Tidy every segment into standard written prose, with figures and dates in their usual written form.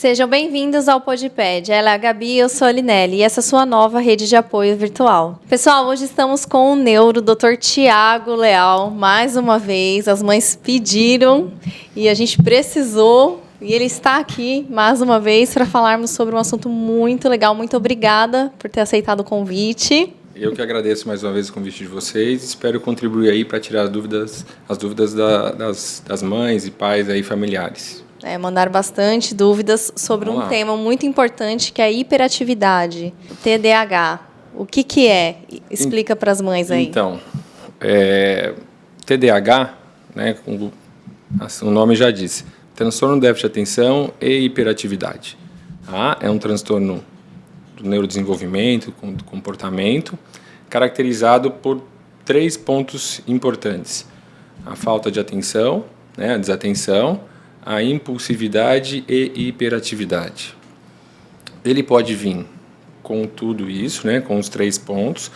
Sejam bem-vindos ao Podped. Ela é a Gabi e eu sou a Linelli, e essa é a sua nova rede de apoio virtual. Pessoal, hoje estamos com o neuro, Dr. Tiago Leal, mais uma vez. As mães pediram e a gente precisou, e ele está aqui mais uma vez para falarmos sobre um assunto muito legal. Muito obrigada por ter aceitado o convite. Eu que agradeço mais uma vez o convite de vocês. Espero contribuir aí para tirar as dúvidas das mães e pais aí familiares. Mandaram bastante dúvidas sobre um tema muito importante, que é a hiperatividade, o TDAH. O que é? Explica para as mães aí. Então, TDAH, né, como o nome já diz, transtorno de déficit de atenção e hiperatividade. Tá? É um transtorno do neurodesenvolvimento, do comportamento, caracterizado por 3 pontos importantes: a falta de atenção, né, a desatenção, a impulsividade e hiperatividade. Ele pode vir com tudo isso, né, com os 3 pontos,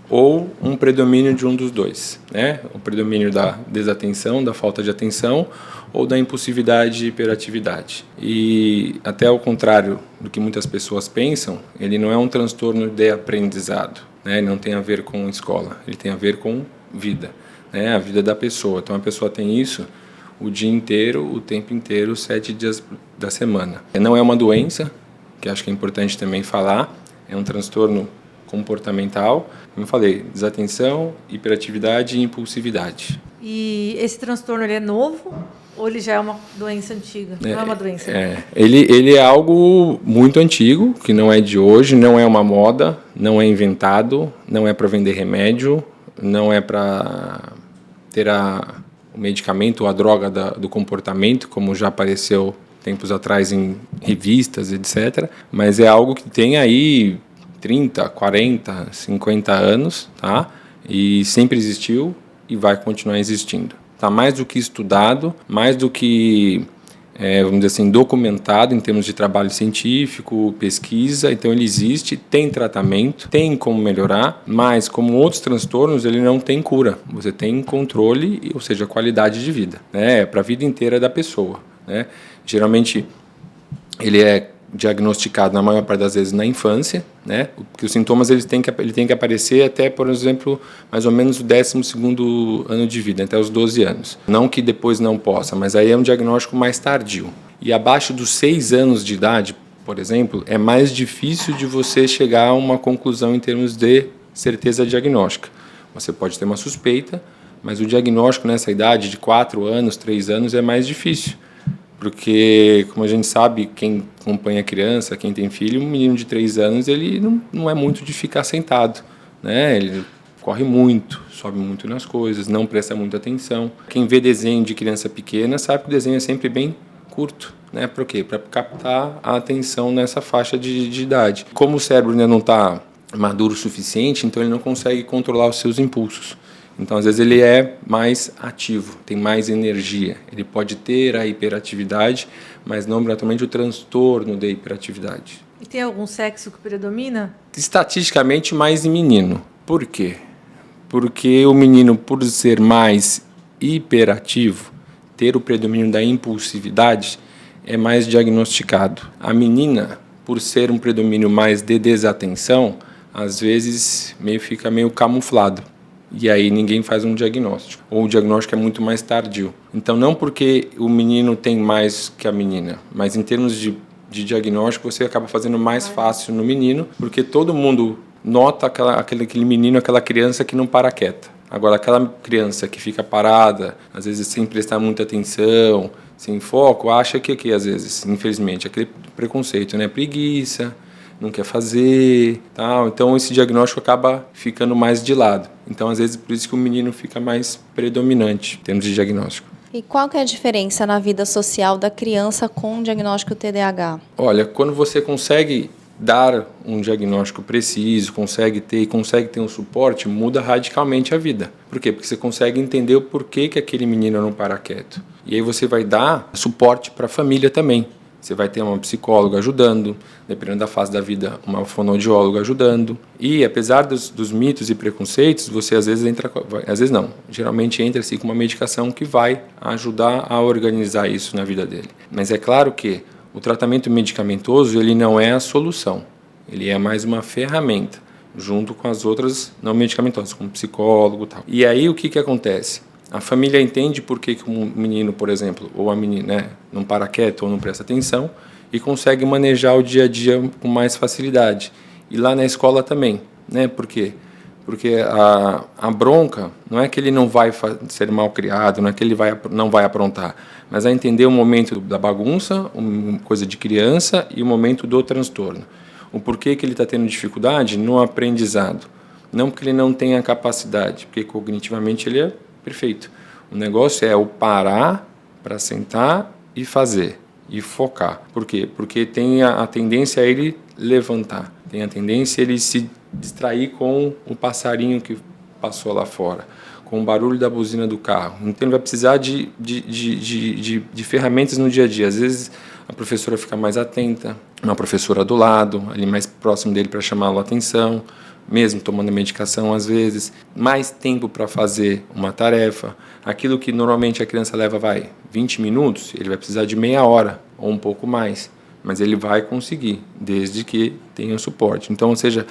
ou um predomínio de um dos dois, né, o predomínio da desatenção, da falta de atenção, ou da impulsividade e hiperatividade. E até ao contrário do que muitas pessoas pensam, ele não é um transtorno de aprendizado, né, ele não tem a ver com escola, ele tem a ver com vida, né, a vida da pessoa. Então a pessoa tem isso o dia inteiro, o tempo inteiro, 7 dias da semana. Não é uma doença, que acho que é importante também falar, é um transtorno comportamental, como eu falei, desatenção, hiperatividade e impulsividade. E esse transtorno ele é novo ou ele já é uma doença antiga? Não é uma doença? Ele é algo muito antigo, que não é de hoje, não é uma moda, não é inventado, não é para vender remédio, não é para ter o medicamento ou a droga do comportamento, como já apareceu tempos atrás em revistas, etc. Mas é algo que tem aí 30, 40, 50 anos, tá? E sempre existiu e vai continuar existindo. Está mais do que estudado, mais do que, vamos dizer assim, documentado em termos de trabalho científico, pesquisa. Então ele existe, tem tratamento, tem como melhorar, mas como outros transtornos ele não tem cura. Você tem controle, ou seja, qualidade de vida, né? Para a vida inteira da pessoa, né? Geralmente ele é diagnosticado na maior parte das vezes na infância, né? Porque os sintomas ele tem que aparecer até, por exemplo, mais ou menos o 12º ano de vida, até os 12 anos. Não que depois não possa, mas aí é um diagnóstico mais tardio. E abaixo dos 6 anos de idade, por exemplo, é mais difícil de você chegar a uma conclusão em termos de certeza diagnóstica. Você pode ter uma suspeita, mas o diagnóstico nessa idade de 4 anos, 3 anos é mais difícil. Porque, como a gente sabe, quem acompanha a criança, quem tem filho, um menino de 3 anos, ele não é muito de ficar sentado, né? Ele corre muito, sobe muito nas coisas, não presta muita atenção. Quem vê desenho de criança pequena sabe que o desenho é sempre bem curto, né? Por quê? Para captar a atenção nessa faixa de idade. Como o cérebro ainda não está maduro o suficiente, então ele não consegue controlar os seus impulsos. Então, às vezes, ele é mais ativo, tem mais energia. Ele pode ter a hiperatividade, mas não exatamente o transtorno de hiperatividade. E tem algum sexo que predomina? Estatisticamente, mais em menino. Por quê? Porque o menino, por ser mais hiperativo, ter o predomínio da impulsividade, é mais diagnosticado. A menina, por ser um predomínio mais de desatenção, às vezes fica meio camuflado. E aí ninguém faz um diagnóstico, ou o diagnóstico é muito mais tardio. Então, não porque o menino tem mais que a menina, mas em termos de diagnóstico, você acaba fazendo mais fácil no menino, porque todo mundo nota aquele menino, aquela criança que não para quieta. Agora, aquela criança que fica parada, às vezes sem prestar muita atenção, sem foco, acha que às vezes, infelizmente, aquele preconceito, né? Preguiça, não quer fazer, tal. Então esse diagnóstico acaba ficando mais de lado. Então, às vezes, por isso que o menino fica mais predominante em termos de diagnóstico. E qual que é a diferença na vida social da criança com diagnóstico TDAH? Olha, quando você consegue dar um diagnóstico preciso, consegue ter um suporte, muda radicalmente a vida. Por quê? Porque você consegue entender o porquê que aquele menino não para quieto. E aí você vai dar suporte para a família também. Você vai ter uma psicóloga ajudando, dependendo da fase da vida, uma fonoaudióloga ajudando. E, apesar dos mitos e preconceitos, você às vezes geralmente entra-se com uma medicação que vai ajudar a organizar isso na vida dele. Mas é claro que O tratamento medicamentoso, ele não é a solução. Ele é mais uma ferramenta, junto com as outras não medicamentosas, como psicólogo e tal. E aí, o que acontece? A família entende por que um menino, por exemplo, ou a menina, né, não para quieto ou não presta atenção e consegue manejar o dia a dia com mais facilidade. E lá na escola também, né? Por quê? Porque a bronca não é que ele não vai ser mal criado, não é que ele não vai aprontar, mas é entender o momento da bagunça, uma coisa de criança, e o momento do transtorno. O porquê que ele está tendo dificuldade no aprendizado. Não porque ele não tenha capacidade, porque cognitivamente ele é perfeito. O negócio é o parar para sentar e fazer, e focar. Por quê? Porque tem a tendência a ele levantar, tem a tendência a ele se distrair com o passarinho que passou lá fora, com o barulho da buzina do carro. Então ele vai precisar de ferramentas no dia a dia. Às vezes a professora fica mais atenta, uma professora do lado, ali mais próximo dele para chamá-lo a atenção, mesmo tomando medicação às vezes, mais tempo para fazer uma tarefa. Aquilo que normalmente a criança leva 20 minutos, ele vai precisar de meia hora ou um pouco mais. Mas ele vai conseguir, desde que tenha suporte. Então, ou seja,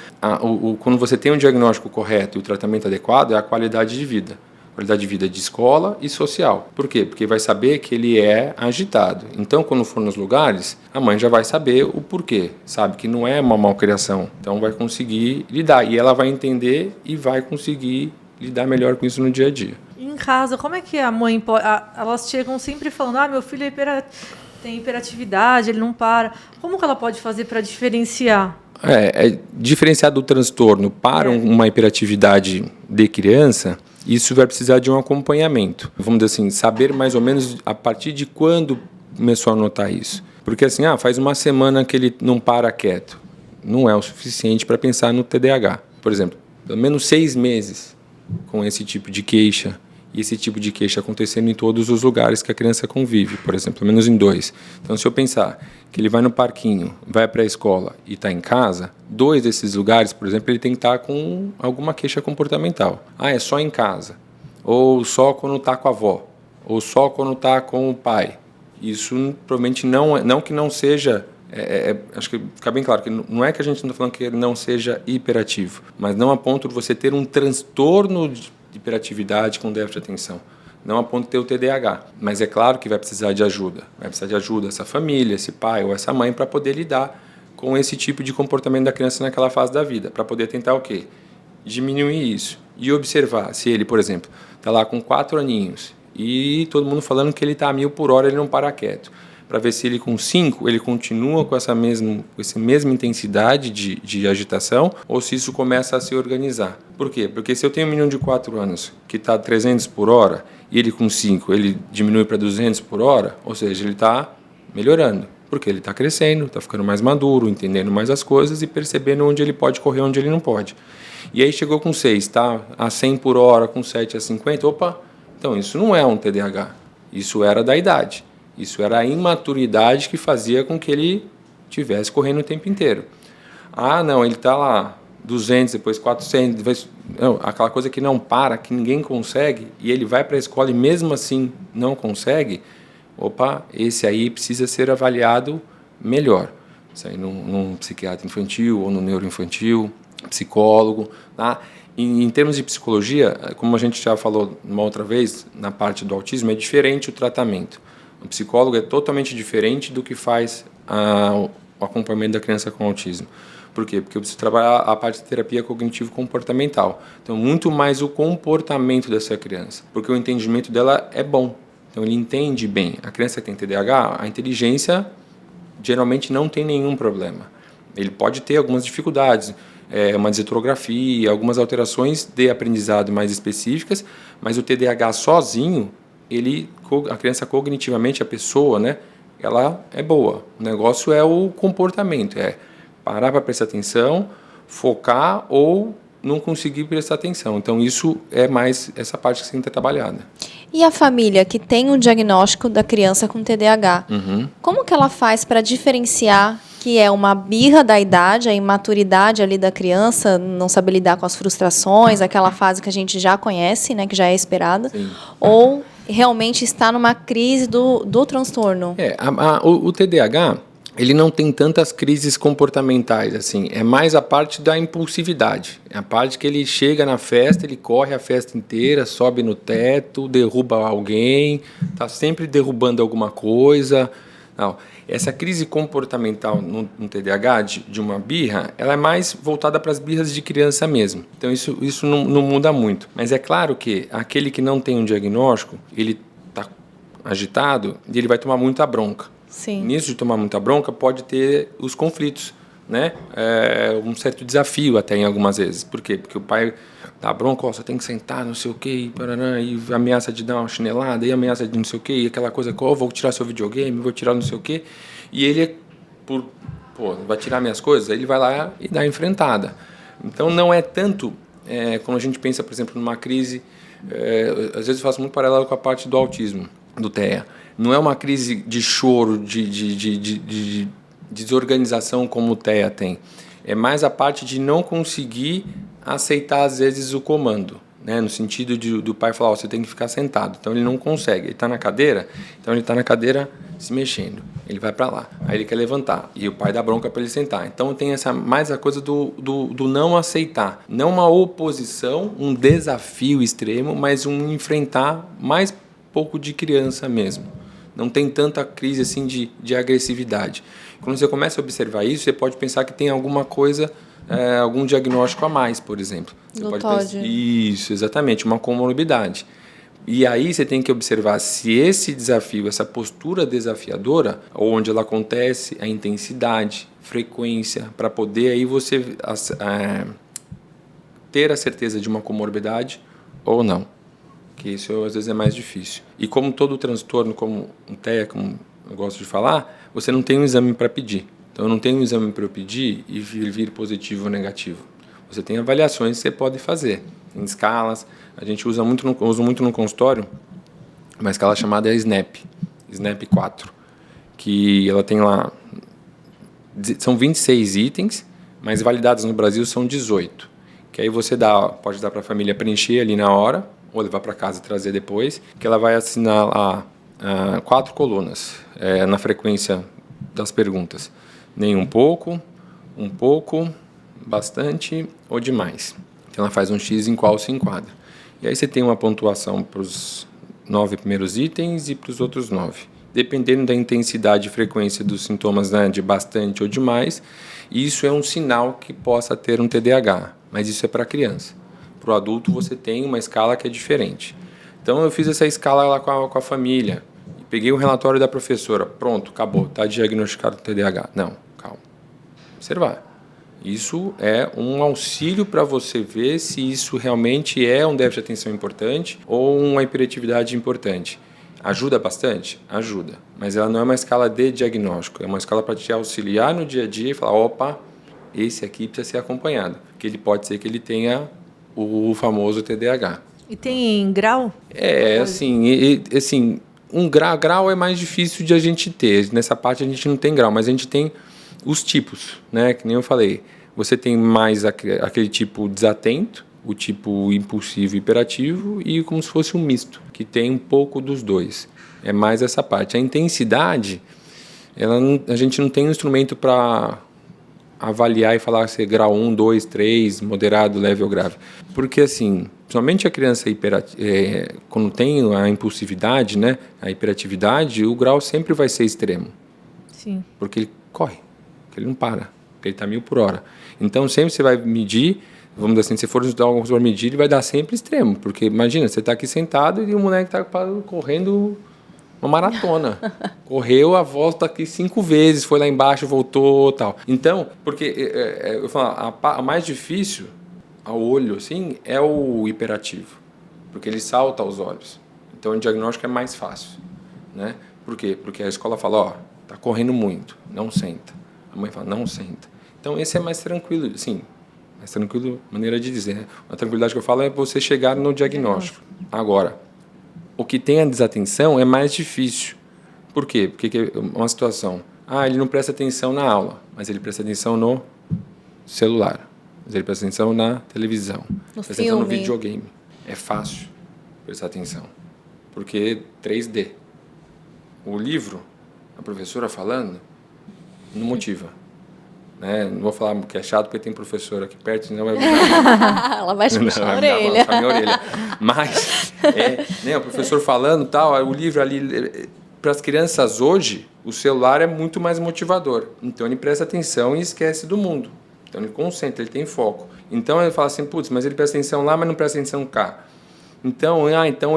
quando você tem um diagnóstico correto e o tratamento adequado, é a qualidade de vida. Qualidade de vida de escola e social. Por quê? Porque vai saber que ele é agitado. Então, quando for nos lugares, a mãe já vai saber o porquê. Sabe que não é uma malcriação. Então, vai conseguir lidar. E ela vai entender e vai conseguir lidar melhor com isso no dia a dia. Em casa, como é que a mãe pode... Elas chegam sempre falando, meu filho tem hiperatividade, ele não para. Como que ela pode fazer para diferenciar? Diferenciar do transtorno para uma hiperatividade de criança, isso vai precisar de um acompanhamento. Vamos dizer assim, saber mais ou menos a partir de quando começou a notar isso. Porque assim, faz uma semana que ele não para quieto. Não é o suficiente para pensar no TDAH. Por exemplo, pelo menos 6 meses com esse tipo de queixa, e esse tipo de queixa acontecendo em todos os lugares que a criança convive, por exemplo, pelo menos em 2. Então, se eu pensar que ele vai no parquinho, vai para a escola e está em casa, 2 desses lugares, por exemplo, ele tem que estar com alguma queixa comportamental. É só em casa, ou só quando está com a avó, ou só quando está com o pai. Isso provavelmente não que não seja... acho que fica bem claro que não é que a gente não está falando que ele não seja hiperativo, mas não a ponto de você ter um transtorno de hiperatividade com déficit de atenção. Não a ponto de ter o TDAH. Mas é claro que vai precisar de ajuda. Vai precisar de ajuda essa família, esse pai ou essa mãe para poder lidar com esse tipo de comportamento da criança naquela fase da vida. Para poder tentar o quê? Diminuir isso. E observar se ele, por exemplo, está lá com 4 aninhos e todo mundo falando que ele está a 1000 por hora, ele não para quieto. Para ver se ele com 5, ele continua com essa mesma intensidade de agitação ou se isso começa a se organizar. Por quê? Porque se eu tenho um menino de 4 anos que está a 300 por hora e ele com 5, ele diminui para 200 por hora, ou seja, ele está melhorando. Porque ele está crescendo, está ficando mais maduro, entendendo mais as coisas e percebendo onde ele pode correr, onde ele não pode. E aí chegou com 6, está a 100 por hora, com 7 a 50, então isso não é um TDAH, isso era da idade. Isso era a imaturidade que fazia com que ele estivesse correndo o tempo inteiro. Não, ele está lá 200, depois 400, depois, aquela coisa que não para, que ninguém consegue, e ele vai para a escola e mesmo assim não consegue, esse aí precisa ser avaliado melhor. Isso aí num psiquiatra infantil ou no neuroinfantil, psicólogo. Tá? Em termos de psicologia, como a gente já falou uma outra vez, na parte do autismo, é diferente o tratamento. O psicólogo é totalmente diferente do que faz o acompanhamento da criança com autismo. Por quê? Porque eu preciso trabalhar a parte de terapia cognitivo-comportamental. Então, muito mais o comportamento dessa criança, porque o entendimento dela é bom. Então, ele entende bem. A criança que tem TDAH, a inteligência geralmente não tem nenhum problema. Ele pode ter algumas dificuldades, uma desetrografia, algumas alterações de aprendizado mais específicas, mas o TDAH sozinho, a criança cognitivamente, a pessoa, né, ela é boa. O negócio é o comportamento, parar para prestar atenção, focar ou não conseguir prestar atenção. Então, isso é mais essa parte que tem que ser trabalhada. E a família que tem o diagnóstico da criança com TDAH, como que ela faz para diferenciar que é uma birra da idade, a imaturidade ali da criança, não saber lidar com as frustrações, aquela fase que a gente já conhece, né, que já é esperada, Sim. Ou realmente está numa crise do transtorno? O TDAH, ele não tem tantas crises comportamentais, assim. É mais a parte da impulsividade. É a parte que ele chega na festa, ele corre a festa inteira, sobe no teto, derruba alguém, está sempre derrubando alguma coisa. Não. Essa crise comportamental no TDAH, de uma birra, ela é mais voltada para as birras de criança mesmo. Então isso não muda muito. Mas é claro que aquele que não tem um diagnóstico, ele está agitado e ele vai tomar muita bronca. Sim. Nisso de tomar muita bronca pode ter os conflitos, né? Um certo desafio até em algumas vezes. Por quê? Porque o pai dá bronca, você tem que sentar, não sei o quê, e ameaça de dar uma chinelada, e ameaça de não sei o quê, e aquela coisa que, vou tirar seu videogame, vou tirar não sei o quê. E ele, vai tirar minhas coisas, aí ele vai lá e dá a enfrentada. Então não é tanto, quando a gente pensa, por exemplo, numa crise, às vezes eu faço muito paralelo com a parte do autismo, do TEA. Não é uma crise de choro, de desorganização como o TEA tem. É mais a parte de não conseguir aceitar, às vezes, o comando. Né? No sentido do pai falar, você tem que ficar sentado. Então, ele não consegue. Ele está na cadeira, então ele está na cadeira se mexendo. Ele vai para lá. Aí ele quer levantar. E o pai dá bronca para ele sentar. Então, tem mais a coisa do não aceitar. Não uma oposição, um desafio extremo, mas um enfrentar mais pouco de criança mesmo. Não tem tanta crise assim de agressividade. Quando você começa a observar isso, você pode pensar que tem alguma coisa, algum diagnóstico a mais, por exemplo. Você pode pensar, isso, exatamente, uma comorbidade. E aí você tem que observar se esse desafio, essa postura desafiadora, onde ela acontece, a intensidade, frequência, para poder aí você ter a certeza de uma comorbidade ou não. Que isso às vezes é mais difícil. E como todo transtorno, como um TEA, como eu gosto de falar, você não tem um exame para pedir. Então eu não tenho um exame para eu pedir e vir positivo ou negativo. Você tem avaliações que você pode fazer em escalas. A gente usa muito no consultório uma escala chamada SNAP 4, que ela tem lá, são 26 itens, mas validados no Brasil são 18. Que aí você pode dar para a família preencher ali na hora, ou levar para casa e trazer depois, que ela vai assinar lá 4 colunas na frequência das perguntas. Nem um pouco, bastante ou demais. Então ela faz um X em qual se enquadra. E aí você tem uma pontuação para os 9 primeiros itens e para os outros 9. Dependendo da intensidade e frequência dos sintomas, né, de bastante ou demais, isso é um sinal que possa ter um TDAH, mas isso é para criança. Para o adulto você tem uma escala que é diferente. Então eu fiz essa escala lá com a família, peguei o relatório da professora, pronto, acabou, está diagnosticado TDAH. Não, calma, observar. Isso é um auxílio para você ver se isso realmente é um déficit de atenção importante ou uma hiperatividade importante. Ajuda bastante? Ajuda, mas ela não é uma escala de diagnóstico, é uma escala para te auxiliar no dia a dia e falar, opa, esse aqui precisa ser acompanhado, porque ele pode ser que ele tenha o famoso TDAH. E tem grau? Assim, grau é mais difícil de a gente ter. Nessa parte a gente não tem grau, mas a gente tem os tipos, né? Que nem eu falei. Você tem mais aquele tipo desatento, o tipo impulsivo e hiperativo, e como se fosse um misto, que tem um pouco dos dois. É mais essa parte. A intensidade, a gente não tem um instrumento para avaliar e falar se é grau 1, 2, 3, moderado, leve ou grave. Porque, assim, somente a criança quando tem a impulsividade, né, a hiperatividade, o grau sempre vai ser extremo. Sim. Porque ele corre, porque ele não para, porque ele está 1000 por hora. Então, sempre você vai medir, vamos dizer assim, se for dar alguma coisa para medir, ele vai dar sempre extremo. Porque, imagina, você está aqui sentado e o moleque está correndo uma maratona. Correu a volta aqui 5 vezes, foi lá embaixo, voltou, tal. Então, porque eu falo, a mais difícil ao olho, assim, é o hiperativo, porque ele salta aos olhos. Então, o diagnóstico é mais fácil, né? Por quê? Porque a escola fala, tá correndo muito, não senta. A mãe fala, não senta. Então, esse é mais tranquilo, sim. Mais tranquilo, maneira de dizer. A tranquilidade que eu falo é você chegar no diagnóstico. Agora, o que tem a desatenção é mais difícil. Por quê? Porque é uma situação. Ele não presta atenção na aula, mas ele presta atenção no celular. Mas ele presta atenção na televisão. Presta atenção no videogame. É fácil prestar atenção. Porque 3D. O livro, a professora falando, não motiva. Né? Não vou falar que é chato porque tem professor aqui perto, senão vai Ela vai te puxar a orelha. Minha orelha. Mas, né, o professor falando tal, o livro ali, para as crianças hoje, o celular é muito mais motivador. Então ele presta atenção e esquece do mundo. Então ele concentra, ele tem foco. Então ele fala assim, putz, mas ele presta atenção lá, mas não presta atenção cá. Então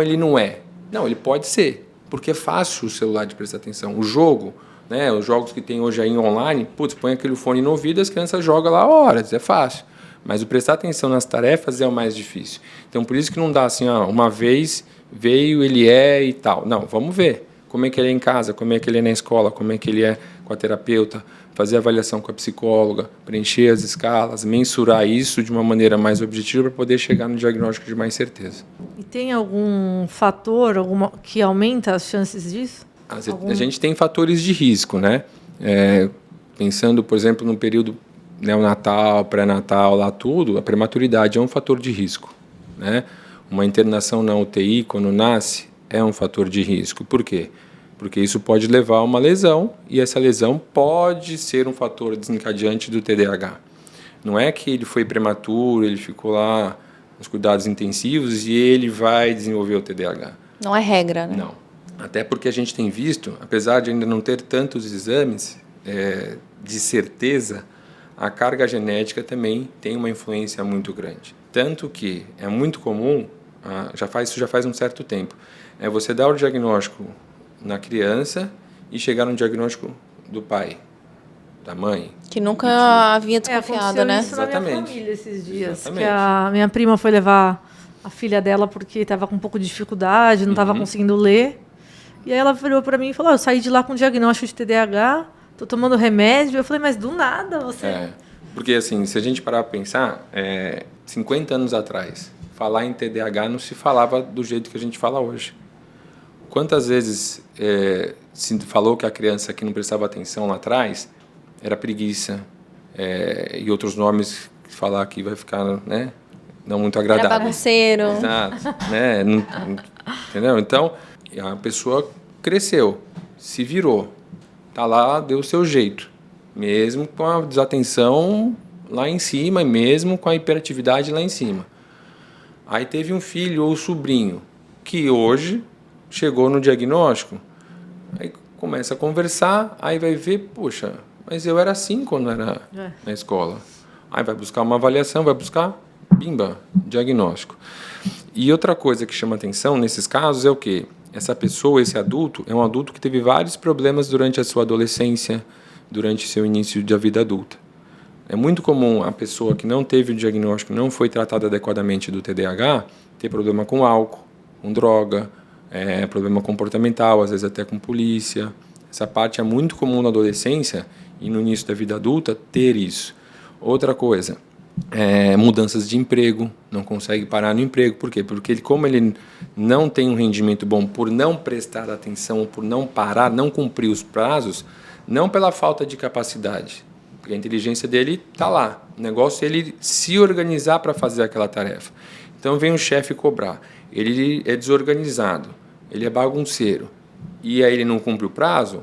ele não é. Não, ele pode ser, porque é fácil o celular de prestar atenção. O jogo, né, os jogos que tem hoje aí online, putz, põe aquele fone no ouvido e as crianças jogam lá horas, é fácil. Mas o prestar atenção nas tarefas é o mais difícil. Então por isso que não dá assim, uma vez veio, ele é e tal. Não, vamos ver como é que ele é em casa, como é que ele é na escola, como é que ele é com a terapeuta, fazer avaliação com a psicóloga, preencher as escalas, mensurar isso de uma maneira mais objetiva para poder chegar no diagnóstico de mais certeza. E tem algum fator que aumenta as chances disso? A gente tem fatores de risco, né? Pensando, por exemplo, no período neonatal, pré-natal, lá tudo, a prematuridade é um fator de risco, né? Uma internação na UTI quando nasce é um fator de risco. Por quê? Porque isso pode levar a uma lesão e essa lesão pode ser um fator desencadeante do TDAH. Não é que ele foi prematuro, ele ficou lá nos cuidados intensivos e ele vai desenvolver o TDAH. Não é regra, né? Não. Até porque a gente tem visto, apesar de ainda não ter tantos exames de certeza, a carga genética também tem uma influência muito grande. Tanto que é muito comum, isso já faz um certo tempo, você dar o diagnóstico na criança e chegar no diagnóstico do pai, da mãe. Que nunca havia desconfiado, né? Isso na minha família esses dias. Exatamente. Que a minha prima foi levar a filha dela porque estava com um pouco de dificuldade, não estava conseguindo ler. E aí ela virou para mim e falou, eu saí de lá com diagnóstico de TDAH, estou tomando remédio. Eu falei, mas do nada você... Porque assim, se a gente parar para pensar, 50 anos atrás, falar em TDAH não se falava do jeito que a gente fala hoje. Quantas vezes se falou que a criança que não prestava atenção lá atrás era preguiça e outros nomes que falar aqui vai ficar, né, não muito agradável. Era bagunceiro. Exato. Né? Entendeu? Então, a pessoa cresceu, se virou, tá lá, deu o seu jeito, mesmo com a desatenção lá em cima, e mesmo com a hiperatividade lá em cima. Aí teve um filho ou sobrinho que hoje chegou no diagnóstico, aí começa a conversar, aí vai ver, poxa, mas eu era assim quando era na escola. Aí vai buscar uma avaliação, vai buscar, bimba, diagnóstico. E outra coisa que chama atenção nesses casos é o quê? Essa pessoa, esse adulto, é um adulto que teve vários problemas durante a sua adolescência, durante seu início da vida adulta. É muito comum a pessoa que não teve o diagnóstico, não foi tratada adequadamente do TDAH, ter problema com álcool, com droga, problema comportamental, às vezes até com polícia. Essa parte é muito comum na adolescência e no início da vida adulta ter isso. Outra coisa, mudanças de emprego, não consegue parar no emprego. Por quê? Porque como ele não tem um rendimento bom por não prestar atenção, por não parar, não cumprir os prazos, não pela falta de capacidade, porque a inteligência dele está lá. O negócio é ele se organizar para fazer aquela tarefa. Então vem o chefe cobrar. Ele é desorganizado, ele é bagunceiro, e aí ele não cumpre o prazo,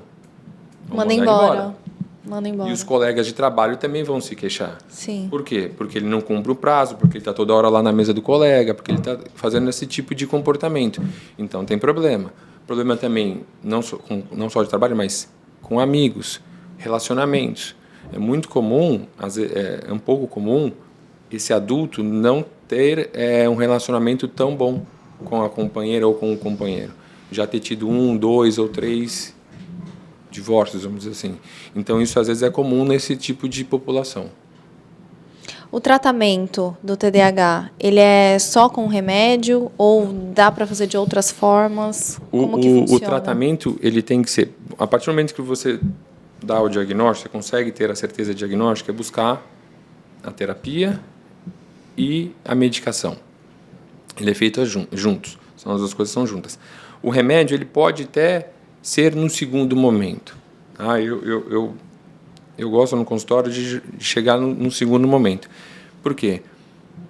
manda embora. Manda embora. E os colegas de trabalho também vão se queixar. Sim. Por quê? Porque ele não cumpre o prazo, porque ele está toda hora lá na mesa do colega, porque ele está fazendo esse tipo de comportamento. Então tem problema. Problema também, não só de trabalho, mas com amigos, relacionamentos. É muito comum, é um pouco comum, esse adulto não ter um relacionamento tão bom com a companheira ou com o companheiro. Já ter tido 1, 2 ou 3 divórcios, vamos dizer assim. Então, isso às vezes é comum nesse tipo de população. O tratamento do TDAH, ele é só com remédio ou dá para fazer de outras formas? Como que funciona? O tratamento, ele tem que ser... A partir do momento que você dá o diagnóstico, você consegue ter a certeza diagnóstica, é buscar a terapia e a medicação. Ele é feito juntos. As duas coisas são juntas. O remédio, ele pode até ser no segundo momento. Eu gosto no consultório de chegar no segundo momento. Por quê?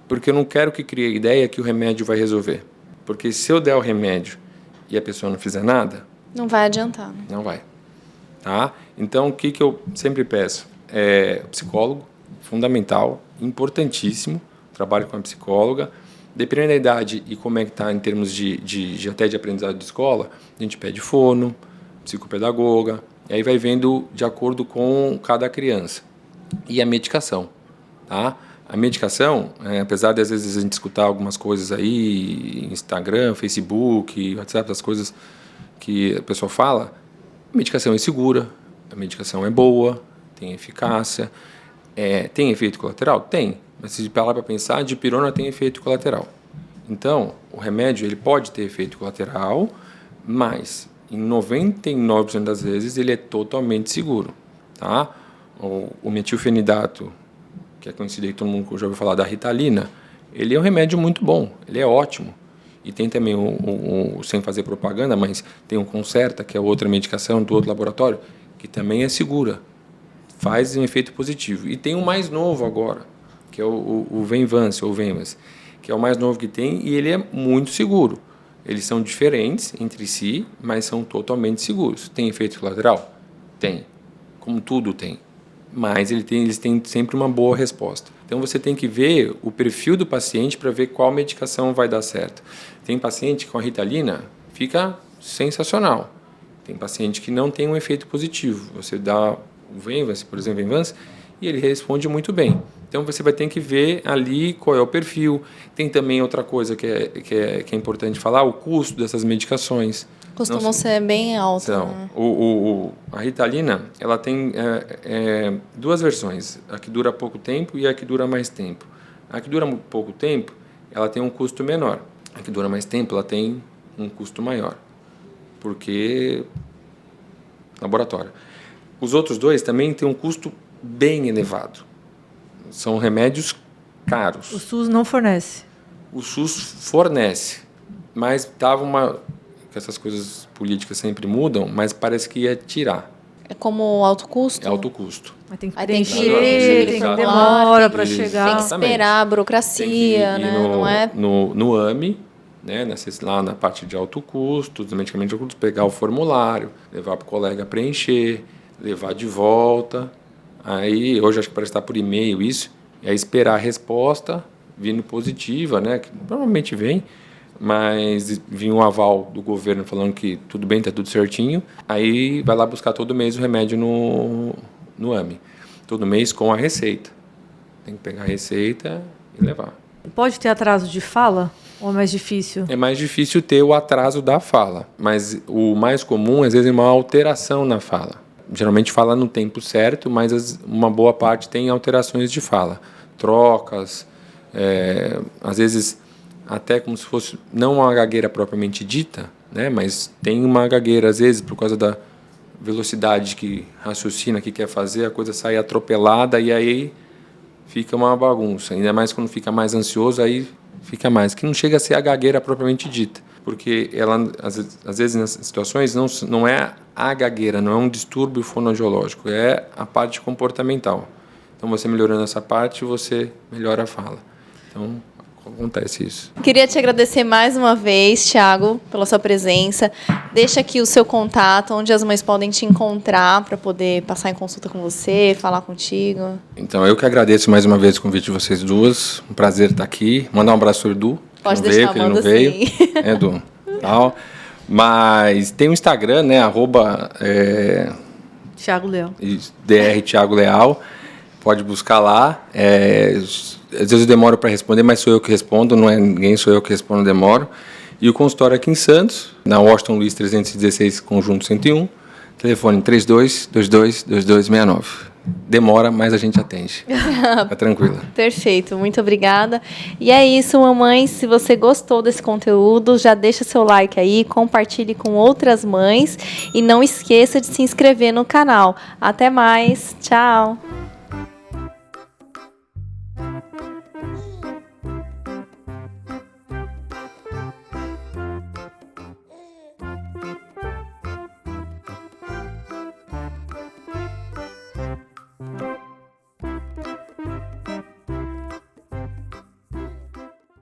Porque eu não quero que crie a ideia que o remédio vai resolver. Porque se eu der o remédio e a pessoa não fizer nada... Não vai adiantar. Não vai. tá? Então, o que eu sempre peço? Psicólogo, fundamental, importantíssimo, trabalho com a psicóloga. Dependendo da idade e como é que está em termos até de aprendizado de escola, a gente pede fono, psicopedagoga, e aí vai vendo de acordo com cada criança. E a medicação, tá? A medicação, apesar de às vezes a gente escutar algumas coisas aí, Instagram, Facebook, WhatsApp, as coisas que a pessoa fala, a medicação é segura, a medicação é boa, tem eficácia, tem efeito colateral? Tem, mas se parar para pensar, a dipirona tem efeito colateral. Então, o remédio ele pode ter efeito colateral, mas em 99% das vezes ele é totalmente seguro, tá? O metilfenidato, que é conhecido aí, todo mundo já ouviu falar da Ritalina, ele é um remédio muito bom, ele é ótimo. E tem também, sem fazer propaganda, mas tem o Concerta, que é outra medicação do outro laboratório, que também é segura, faz um efeito positivo. E tem o mais novo agora, que é o Venvance, ou Venvance, que é o mais novo que tem, e ele é muito seguro. Eles são diferentes entre si, mas são totalmente seguros. Tem efeito colateral? Tem. Como tudo tem. Mas eles têm sempre uma boa resposta. Então você tem que ver o perfil do paciente para ver qual medicação vai dar certo. Tem paciente com a Ritalina, fica sensacional. Tem paciente que não tem um efeito positivo. Você dá o Venvance, por exemplo, Venvance, e ele responde muito bem. Então você vai ter que ver ali qual é o perfil. Tem também outra coisa que é importante falar, o custo dessas medicações. Costumam ser bem altos. Então, né? A Ritalina, ela tem duas versões, a que dura pouco tempo e a que dura mais tempo. A que dura pouco tempo, ela tem um custo menor. A que dura mais tempo, ela tem um custo maior, porque laboratório. Os outros dois também têm um custo bem elevado. São remédios caros. O SUS não fornece. O SUS fornece, mas dava que essas coisas políticas sempre mudam, mas parece que ia tirar. É como alto custo? É alto custo. Mas tem que Aí tem que preencher, tem que Exato. demora para Isso. chegar. Tem que esperar a burocracia, Tem que ir né? Não é... no AME, né, lá na parte de alto custo, dos medicamentos de alto custo, pegar o formulário, levar para o colega preencher, levar de volta. Aí, hoje acho que parece estar por e-mail isso, e aí esperar a resposta vindo positiva, né, que provavelmente vem, mas vinha um aval do governo falando que tudo bem, está tudo certinho, aí vai lá buscar todo mês o remédio no AME, todo mês com a receita. Tem que pegar a receita e levar. Pode ter atraso de fala ou é mais difícil? É mais difícil ter o atraso da fala, mas o mais comum, às vezes, é uma alteração na fala. Geralmente fala no tempo certo, mas uma boa parte tem alterações de fala. Trocas, às vezes até como se fosse não uma gagueira propriamente dita, né, mas tem uma gagueira, às vezes, por causa da velocidade que raciocina, que quer fazer, a coisa sai atropelada e aí fica uma bagunça. Ainda mais quando fica mais ansioso, aí fica mais. Que não chega a ser a gagueira propriamente dita, porque ela, às vezes, nessas situações, não é a gagueira, não é um distúrbio fonoaudiológico, é a parte comportamental. Então, você melhorando essa parte, você melhora a fala. Então, acontece isso. Queria te agradecer mais uma vez, Thiago, pela sua presença. Deixa aqui o seu contato, onde as mães podem te encontrar para poder passar em consulta com você, falar contigo. Então, eu que agradeço mais uma vez o convite de vocês duas. Um prazer estar aqui. Mandar um abraço para o Edu, Pode que deixar, ele não veio. sim. Edu. Tal. Mas tem o Instagram, né? Thiago Leal. Dr. Thiago Leal. Pode buscar lá. Às vezes eu demoro para responder, mas sou eu que respondo, não é ninguém, sou eu que respondo, demoro. E o consultório aqui em Santos, na Washington Luiz 316, Conjunto 101, telefone 32222269. Demora, mas a gente atende. Fica tranquila. Perfeito, muito obrigada. E é isso, mamães. Se você gostou desse conteúdo, já deixa seu like aí, compartilhe com outras mães e não esqueça de se inscrever no canal. Até mais, tchau!